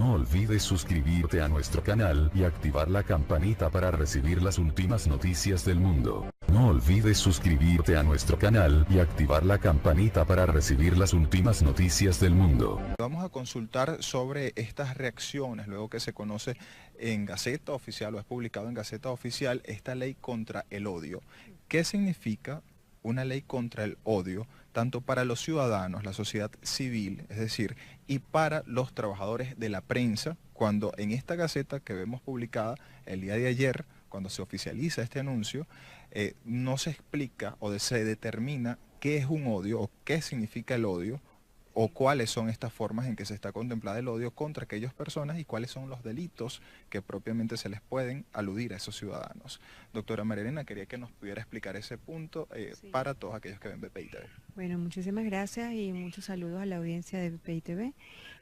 No olvides suscribirte a nuestro canal y activar la campanita para recibir las últimas noticias del mundo. No olvides suscribirte a nuestro canal y activar la campanita para recibir las últimas noticias del mundo. Vamos a consultar sobre estas reacciones, luego que se conoce en Gaceta Oficial o es publicado en Gaceta Oficial esta ley contra el odio. ¿Qué significa una ley contra el odio, tanto para los ciudadanos, la sociedad civil, es decir, y para los trabajadores de la prensa, cuando en esta Gaceta que vemos publicada el día de ayer, cuando se oficializa este anuncio, no se explica o se determina qué es un odio o qué significa el odio, o cuáles son estas formas en que se está contemplado el odio contra aquellas personas y cuáles son los delitos que propiamente se les pueden aludir a esos ciudadanos. Doctora María, quería que nos pudiera explicar ese punto Sí. para todos aquellos que ven BPI TV. Bueno, muchísimas gracias y muchos saludos a la audiencia de BPI TV.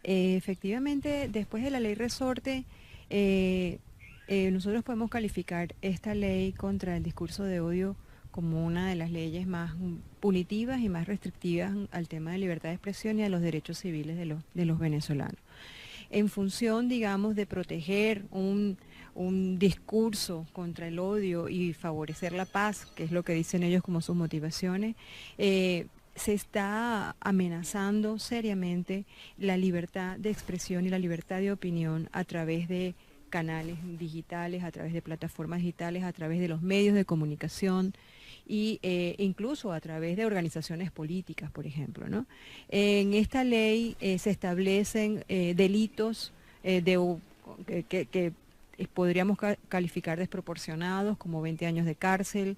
Efectivamente, después de la ley resorte, nosotros podemos calificar esta ley contra el discurso de odio como una de las leyes más punitivas y más restrictivas al tema de libertad de expresión y a los derechos civiles de los venezolanos. En función, digamos, de proteger un discurso contra el odio y favorecer la paz, que es lo que dicen ellos como sus motivaciones, se está amenazando seriamente la libertad de expresión y la libertad de opinión a través de canales digitales, a través de plataformas digitales, a través de los medios de comunicación y incluso a través de organizaciones políticas, por ejemplo, ¿no? En esta ley se establecen delitos que podríamos calificar desproporcionados, como 20 años de cárcel,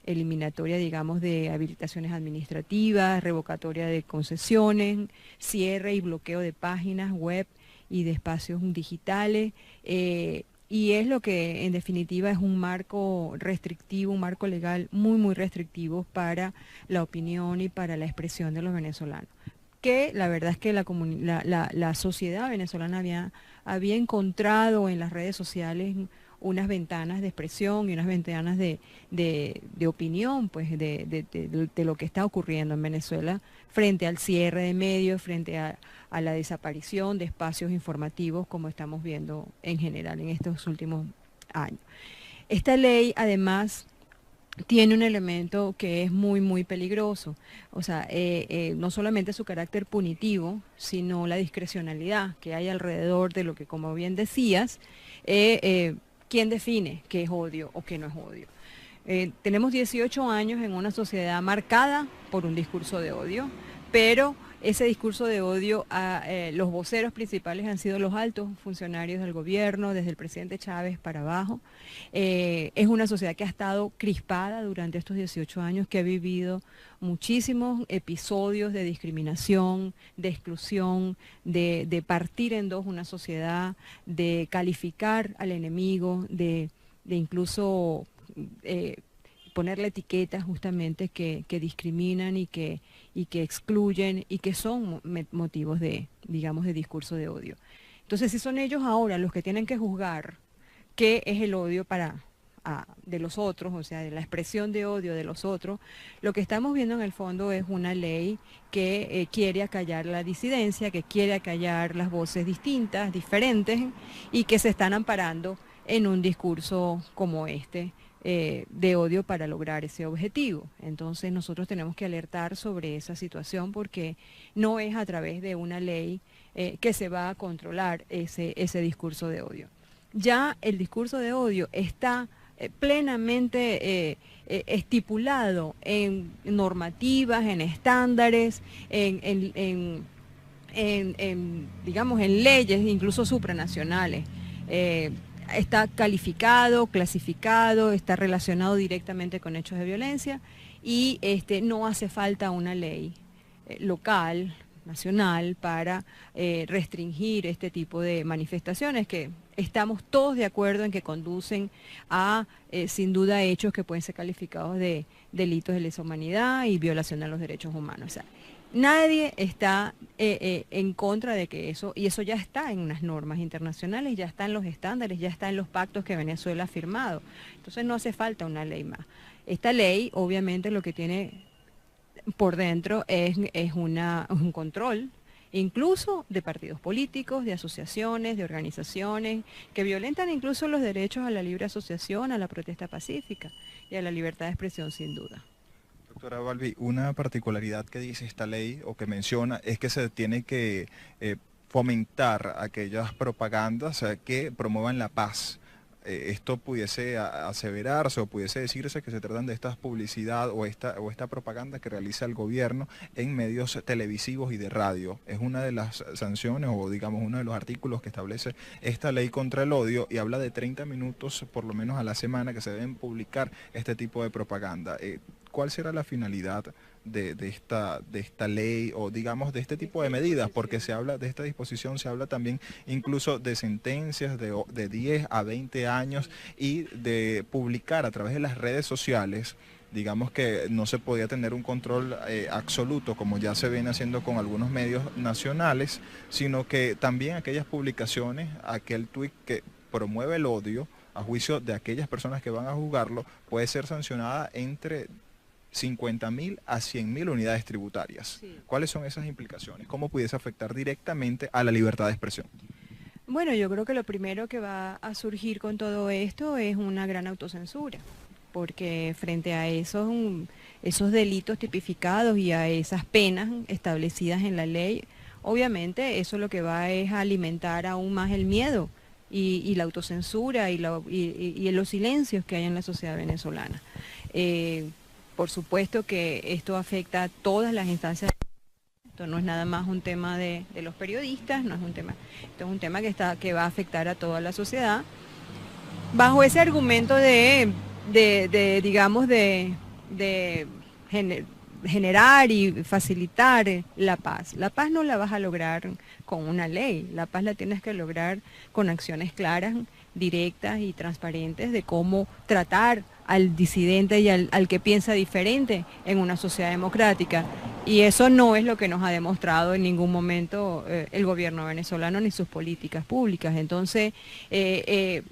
eliminatoria, digamos, de habilitaciones administrativas, revocatoria de concesiones, cierre y bloqueo de páginas web y de espacios digitales, y es lo que en definitiva es un marco restrictivo, un marco legal muy restrictivo para la opinión y para la expresión de los venezolanos. Que la verdad es que la sociedad venezolana había encontrado en las redes sociales unas ventanas de expresión y unas ventanas de opinión, pues, de lo que está ocurriendo en Venezuela frente al cierre de medios, frente a la desaparición de espacios informativos, como estamos viendo en general en estos últimos años. Esta ley, además, tiene un elemento que es muy peligroso, o sea, no solamente su carácter punitivo, sino la discrecionalidad que hay alrededor de lo que, como bien decías, ¿quién define qué es odio o qué no es odio? Tenemos 18 años en una sociedad marcada por un discurso de odio, pero ese discurso de odio, los voceros principales han sido los altos funcionarios del gobierno, desde el presidente Chávez para abajo. Es una sociedad que ha estado crispada durante estos 18 años, que ha vivido muchísimos episodios de discriminación, de exclusión, de partir en dos una sociedad, de calificar al enemigo, de incluso ponerle etiquetas justamente que discriminan y que excluyen y que son motivos de, digamos, de discurso de odio. Entonces, si son ellos ahora los que tienen que juzgar qué es el odio de los otros, o sea, de la expresión de odio de los otros, lo que estamos viendo en el fondo es una ley que quiere acallar la disidencia, que quiere acallar las voces distintas, diferentes, y que se están amparando en un discurso como este, de odio para lograr ese objetivo. Entonces nosotros tenemos que alertar sobre esa situación, porque no es a través de una ley que se va a controlar ese discurso de odio. Ya el discurso de odio está plenamente estipulado en normativas, en estándares, digamos, en leyes incluso supranacionales. Está calificado, clasificado, está relacionado directamente con hechos de violencia y no hace falta una ley local, nacional, para restringir este tipo de manifestaciones que estamos todos de acuerdo en que conducen a, sin duda, hechos que pueden ser calificados de delitos de lesa humanidad y violación a los derechos humanos. O sea, nadie está en contra de que eso, y eso ya está en unas normas internacionales, ya está en los estándares, ya está en los pactos que Venezuela ha firmado. Entonces no hace falta una ley más. Esta ley, obviamente, lo que tiene por dentro es un control incluso de partidos políticos, de asociaciones, de organizaciones, que violentan incluso los derechos a la libre asociación, a la protesta pacífica y a la libertad de expresión, sin duda. Doctora Balbi, una particularidad que dice esta ley o que menciona es que se tiene que fomentar aquellas propagandas que promuevan la paz. Esto pudiese aseverarse o pudiese decirse que se tratan de esta publicidad o esta propaganda que realiza el gobierno en medios televisivos y de radio. Es una de las sanciones o digamos uno de los artículos que establece esta ley contra el odio y habla de 30 minutos por lo menos a la semana que se deben publicar este tipo de propaganda. ¿Cuál será la finalidad de esta ley o digamos de este tipo de medidas? Porque se habla de esta disposición, se habla también incluso de sentencias de 10 a 20 años y de publicar a través de las redes sociales. Digamos que no se podía tener un control absoluto como ya se viene haciendo con algunos medios nacionales, sino que también aquellas publicaciones, aquel tuit que promueve el odio a juicio de aquellas personas que van a juzgarlo, puede ser sancionada entre 50.000 a 100.000 unidades tributarias. Sí. ¿Cuáles son esas implicaciones? ¿Cómo pudiese afectar directamente a la libertad de expresión? Bueno, yo creo que lo primero que va a surgir con todo esto es una gran autocensura, porque frente a esos delitos tipificados y a esas penas establecidas en la ley, obviamente eso lo que va es a alimentar aún más el miedo y la autocensura y los silencios que hay en la sociedad venezolana. Por supuesto que esto afecta a todas las instancias. Esto no es nada más un tema de los periodistas, no es un tema, esto es un tema que va a afectar a toda la sociedad. Bajo ese argumento digamos, generar y facilitar la paz. La paz no la vas a lograr con una ley, la paz la tienes que lograr con acciones claras, directas y transparentes de cómo tratar al disidente y al que piensa diferente en una sociedad democrática. Y eso no es lo que nos ha demostrado en ningún momento el gobierno venezolano ni sus políticas públicas. Entonces,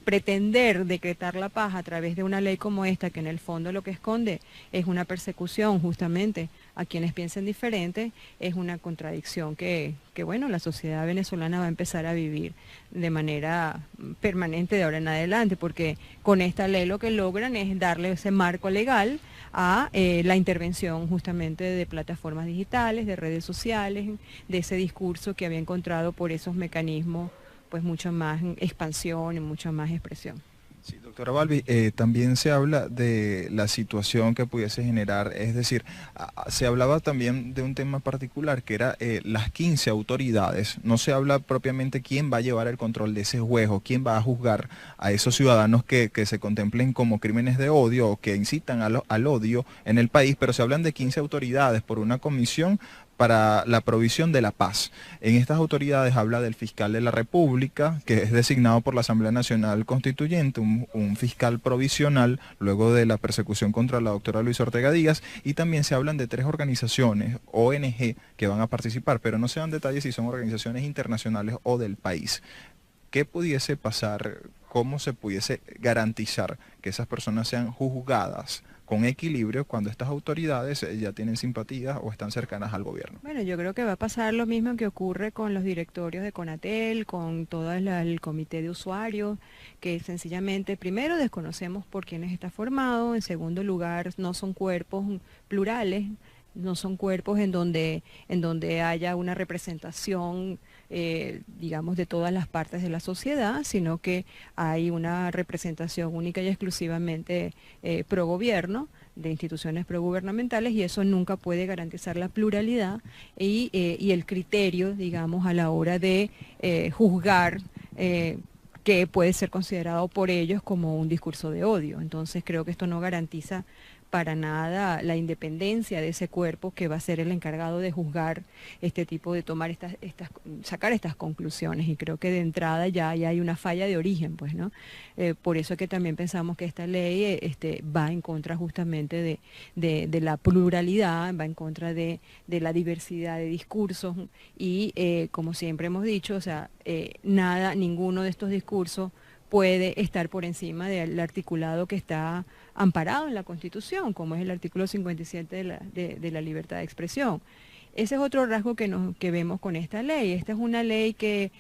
pretender decretar la paz a través de una ley como esta, que en el fondo lo que esconde es una persecución justamente a quienes piensen diferente, es una contradicción que bueno, la sociedad venezolana va a empezar a vivir de manera permanente de ahora en adelante, porque con esta ley lo que logran es darle ese marco legal a la intervención justamente de plataformas digitales, de redes sociales, de ese discurso que había encontrado por esos mecanismos pues mucho más expansión y mucha más expresión. Sí, doctora Balbi, también se habla de la situación que pudiese generar, es decir, se hablaba también de un tema particular que era las 15 autoridades. No se habla propiamente quién va a llevar el control de ese juez o quién va a juzgar a esos ciudadanos que se contemplen como crímenes de odio o que incitan al odio en el país, pero se hablan de 15 autoridades por una comisión para la provisión de la paz. En estas autoridades habla del fiscal de la República, que es designado por la Asamblea Nacional Constituyente, un fiscal provisional, luego de la persecución contra la doctora Luisa Ortega Díaz, y también se hablan de 3 organizaciones, ONG, que van a participar, pero no se dan detalles si son organizaciones internacionales o del país. ¿Qué pudiese pasar? ¿Cómo se pudiese garantizar que esas personas sean juzgadas con equilibrio cuando estas autoridades ya tienen simpatías o están cercanas al gobierno? Bueno, yo creo que va a pasar lo mismo que ocurre con los directorios de Conatel, con todo el comité de usuarios, que sencillamente, primero, desconocemos por quiénes está formado, en segundo lugar, no son cuerpos plurales, no son cuerpos en donde haya una representación, digamos, de todas las partes de la sociedad, sino que hay una representación única y exclusivamente pro gobierno, de instituciones progubernamentales, y eso nunca puede garantizar la pluralidad y el criterio, digamos, a la hora de juzgar que puede ser considerado por ellos como un discurso de odio. Entonces creo que esto no garantiza para nada la independencia de ese cuerpo que va a ser el encargado de juzgar este tipo, de tomar sacar estas conclusiones, y creo que de entrada ya hay una falla de origen, pues, ¿no? Por eso es que también pensamos que esta ley va en contra justamente de la pluralidad, va en contra de la diversidad de discursos, y como siempre hemos dicho, o sea, ninguno de estos discursos puede estar por encima del articulado que está amparado en la Constitución, como es el artículo 57 de la libertad de expresión. Ese es otro rasgo que vemos con esta ley. Esta es una ley que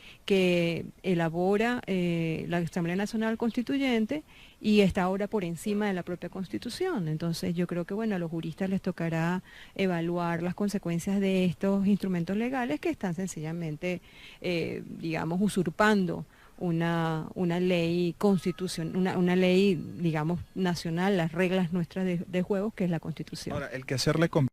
elabora la Asamblea Nacional Constituyente y está ahora por encima de la propia Constitución. Entonces yo creo que bueno, a los juristas les tocará evaluar las consecuencias de estos instrumentos legales que están sencillamente, digamos, usurpando una ley constitucional, una ley, digamos, nacional, las reglas nuestras de juego, que es la Constitución. Ahora, el que hacerle con...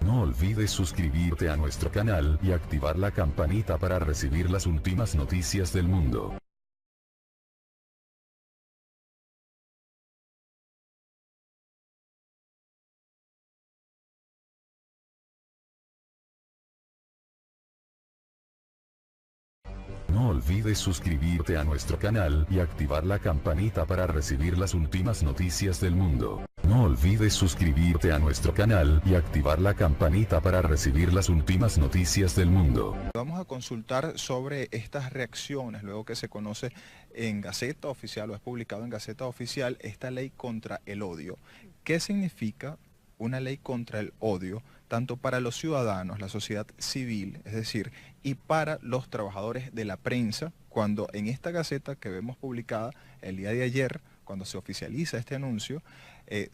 No olvides suscribirte a nuestro canal y activar la campanita para recibir las últimas noticias del mundo. No olvides suscribirte a nuestro canal y activar la campanita para recibir las últimas noticias del mundo. No olvides suscribirte a nuestro canal y activar la campanita para recibir las últimas noticias del mundo. Vamos a consultar sobre estas reacciones, luego que se conoce en Gaceta Oficial o es publicado en Gaceta Oficial esta ley contra el odio. ¿Qué significa una ley contra el odio, tanto para los ciudadanos, la sociedad civil, es decir, y para los trabajadores de la prensa, cuando en esta Gaceta que vemos publicada el día de ayer, cuando se oficializa este anuncio,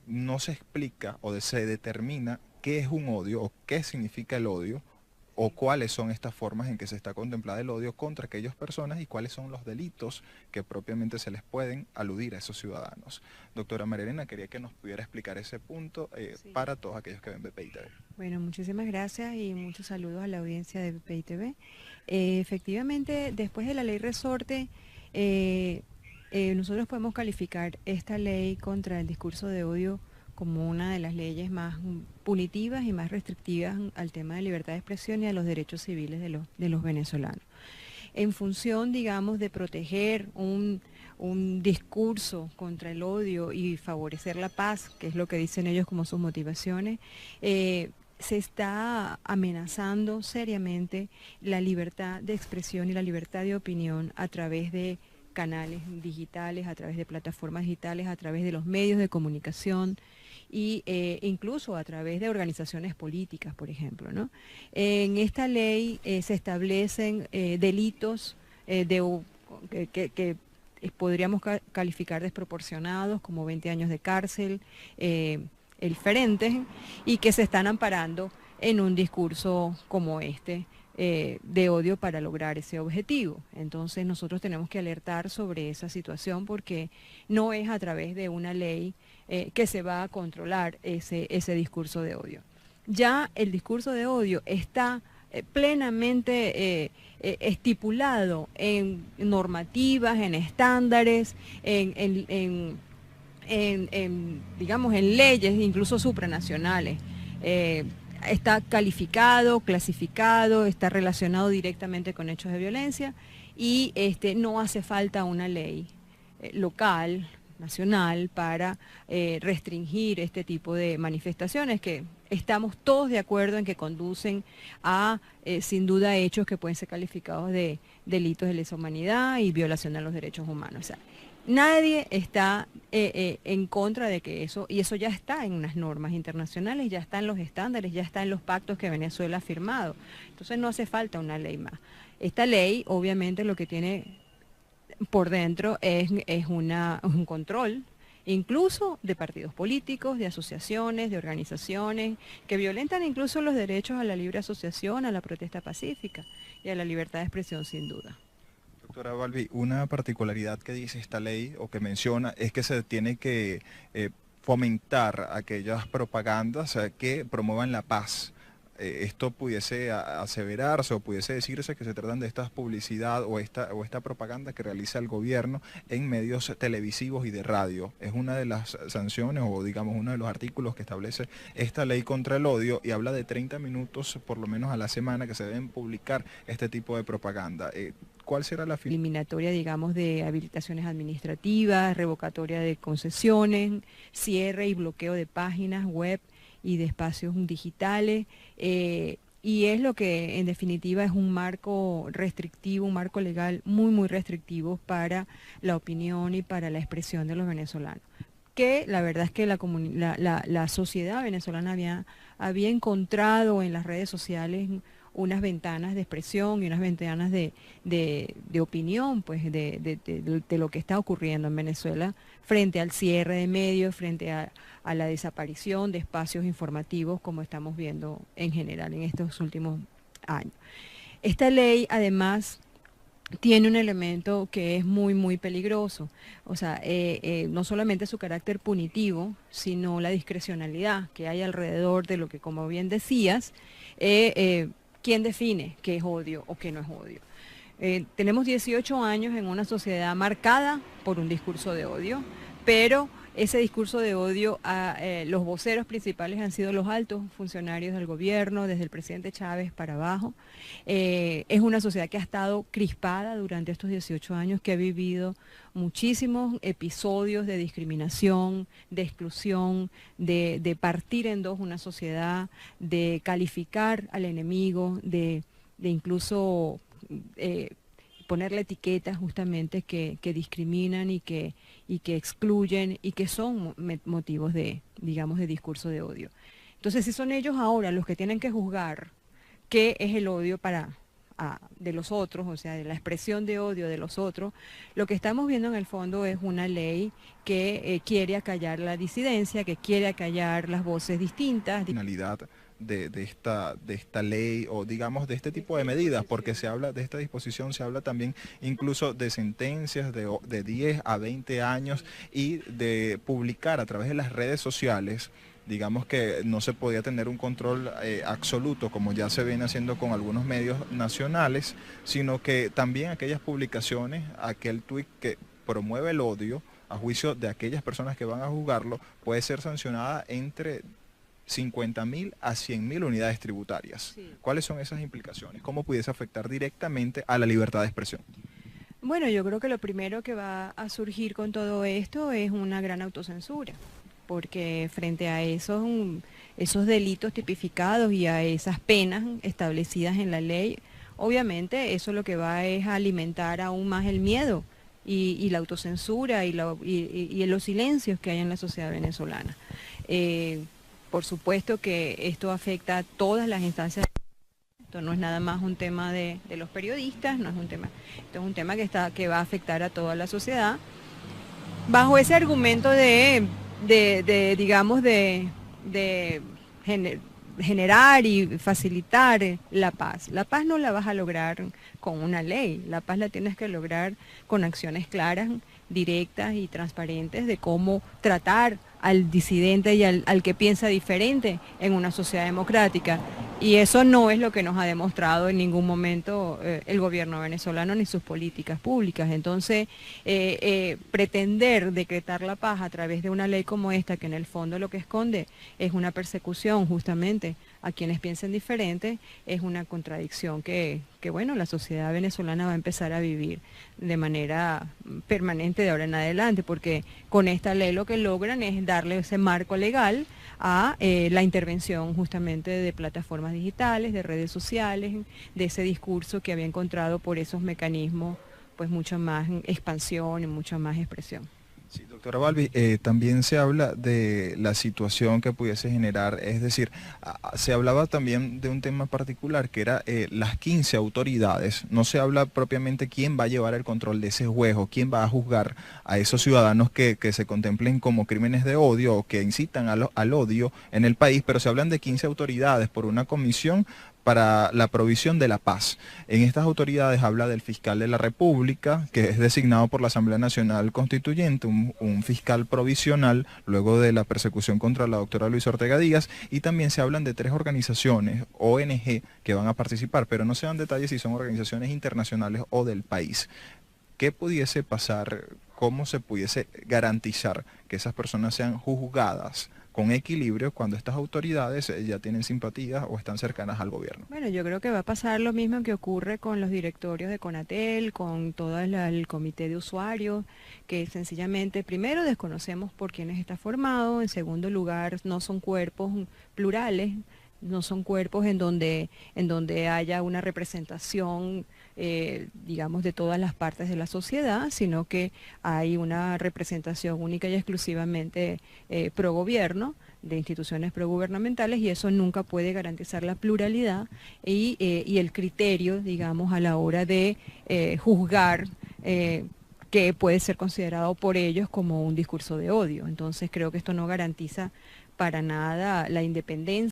no se explica o se determina qué es un odio o qué significa el odio o cuáles son estas formas en que se está contemplado el odio contra aquellas personas y cuáles son los delitos que propiamente se les pueden aludir a esos ciudadanos. Doctora María, quería que nos pudiera explicar ese punto Sí. para todos aquellos que ven BPI TV. Bueno, muchísimas gracias y muchos saludos a la audiencia de BPI TV. Efectivamente, después de la ley resorte, nosotros podemos calificar esta ley contra el discurso de odio como una de las leyes más punitivas y más restrictivas al tema de libertad de expresión y a los derechos civiles de los venezolanos. En función, digamos, de proteger un discurso contra el odio y favorecer la paz, que es lo que dicen ellos como sus motivaciones, se está amenazando seriamente la libertad de expresión y la libertad de opinión a través de canales digitales, a través de plataformas digitales, a través de los medios de comunicación y incluso a través de organizaciones políticas, por ejemplo, ¿no? En esta ley se establecen delitos que podríamos calificar desproporcionados, como 20 años de cárcel, diferentes, y que se están amparando en un discurso como este, de odio para lograr ese objetivo. Entonces nosotros tenemos que alertar sobre esa situación porque no es a través de una ley que se va a controlar ese discurso de odio. Ya el discurso de odio está plenamente estipulado en normativas, en estándares, digamos, en leyes incluso supranacionales. Está calificado, clasificado, está relacionado directamente con hechos de violencia y no hace falta una ley local, nacional, para restringir este tipo de manifestaciones que estamos todos de acuerdo en que conducen a, sin duda, hechos que pueden ser calificados de delitos de lesa humanidad y violación a los derechos humanos. O sea, nadie está en contra de que eso, y eso ya está en unas normas internacionales, ya está en los estándares, ya está en los pactos que Venezuela ha firmado. Entonces no hace falta una ley más. Esta ley, obviamente, lo que tiene por dentro es un control, incluso de partidos políticos, de asociaciones, de organizaciones, que violentan incluso los derechos a la libre asociación, a la protesta pacífica y a la libertad de expresión, sin duda. Doctora Balbi, una particularidad que dice esta ley o que menciona es que se tiene que fomentar aquellas propagandas que promuevan la paz. Esto pudiese aseverarse o pudiese decirse que se tratan de esta publicidad o esta propaganda que realiza el gobierno en medios televisivos y de radio. Es una de las sanciones o digamos uno de los artículos que establece esta ley contra el odio y habla de 30 minutos por lo menos a la semana que se deben publicar este tipo de propaganda. cuál será la finalidad? Eliminatoria, digamos, de habilitaciones administrativas, revocatoria de concesiones, cierre y bloqueo de páginas web y de espacios digitales. Y es lo que en definitiva es un marco restrictivo, un marco legal muy, muy restrictivo para la opinión y para la expresión de los venezolanos. Que la verdad es que la sociedad venezolana había encontrado en las redes sociales unas ventanas de expresión y unas ventanas de opinión, pues, de lo que está ocurriendo en Venezuela frente al cierre de medios, frente a la desaparición de espacios informativos, como estamos viendo en general en estos últimos años. Esta ley, además, tiene un elemento que es muy, muy peligroso. O sea, no solamente su carácter punitivo, sino la discrecionalidad que hay alrededor de lo que, como bien decías, ¿quién define qué es odio o qué no es odio? Tenemos 18 años en una sociedad marcada por un discurso de odio, pero ese discurso de odio, los voceros principales han sido los altos funcionarios del gobierno, desde el presidente Chávez para abajo. Es una sociedad que ha estado crispada durante estos 18 años, que ha vivido muchísimos episodios de discriminación, de exclusión, de partir en dos una sociedad, de calificar al enemigo, de incluso ponerle etiquetas justamente que discriminan y que excluyen y que son motivos de, digamos, de discurso de odio. Entonces, si son ellos ahora los que tienen que juzgar qué es el odio de los otros, o sea, de la expresión de odio de los otros, lo que estamos viendo en el fondo es una ley que quiere acallar la disidencia, que quiere acallar las voces distintas. Finalidad de esta ley, o digamos de este tipo de medidas, porque se habla de esta disposición, se habla también incluso de sentencias de 10 a 20 años y de publicar a través de las redes sociales. Digamos que no se podía tener un control absoluto, como ya se viene haciendo con algunos medios nacionales, sino que también aquellas publicaciones, aquel tuit que promueve el odio, a juicio de aquellas personas que van a juzgarlo, puede ser sancionada entre 50.000 a 100.000 unidades tributarias. Sí. ¿Cuáles son esas implicaciones? ¿Cómo pudiese afectar directamente a la libertad de expresión? Bueno, yo creo que lo primero que va a surgir con todo esto es una gran autocensura, porque frente a esos delitos tipificados y a esas penas establecidas en la ley, obviamente eso lo que va es a alimentar aún más el miedo y la autocensura y los silencios que hay en la sociedad venezolana. Por supuesto que esto afecta a todas las instancias. Esto no es nada más un tema de los periodistas, no es un tema, esto es un tema que va a afectar a toda la sociedad. Bajo ese argumento digamos, generar y facilitar la paz. La paz no la vas a lograr con una ley, la paz la tienes que lograr con acciones claras, directas y transparentes de cómo tratar al disidente y al que piensa diferente en una sociedad democrática. Y eso no es lo que nos ha demostrado en ningún momento el gobierno venezolano ni sus políticas públicas. Entonces, pretender decretar la paz a través de una ley como esta, que en el fondo lo que esconde es una persecución justamente a quienes piensen diferente, es una contradicción que bueno, la sociedad venezolana va a empezar a vivir de manera permanente de ahora en adelante, porque con esta ley lo que logran es darle ese marco legal a la intervención justamente de plataformas digitales, de redes sociales, de ese discurso que había encontrado por esos mecanismos pues mucho más expansión y mucha más expresión. Sí, doctora Balbi, también se habla de la situación que pudiese generar, es decir, se hablaba también de un tema particular que era las 15 autoridades. No se habla propiamente quién va a llevar el control de ese juez o quién va a juzgar a esos ciudadanos que se contemplen como crímenes de odio o que incitan al odio en el país, pero se hablan de 15 autoridades por una comisión para la provisión de la paz. En estas autoridades habla del fiscal de la República, que es designado por la Asamblea Nacional Constituyente, un fiscal provisional, luego de la persecución contra la doctora Luisa Ortega Díaz, y también se hablan de 3 organizaciones, ONG, que van a participar, pero no se dan detalles si son organizaciones internacionales o del país. ¿Qué pudiese pasar? ¿Cómo se pudiese garantizar que esas personas sean juzgadas con equilibrio cuando estas autoridades ya tienen simpatías o están cercanas al gobierno. Bueno, yo creo que va a pasar lo mismo que ocurre con los directorios de Conatel, con todo el comité de usuarios, que sencillamente, primero, desconocemos por quiénes está formado, en segundo lugar, no son cuerpos plurales, no son cuerpos en donde haya una representación, digamos, de todas las partes de la sociedad, sino que hay una representación única y exclusivamente pro gobierno, de instituciones progubernamentales, y eso nunca puede garantizar la pluralidad y el criterio, digamos, a la hora de juzgar que puede ser considerado por ellos como un discurso de odio. Entonces creo que esto no garantiza para nada la independencia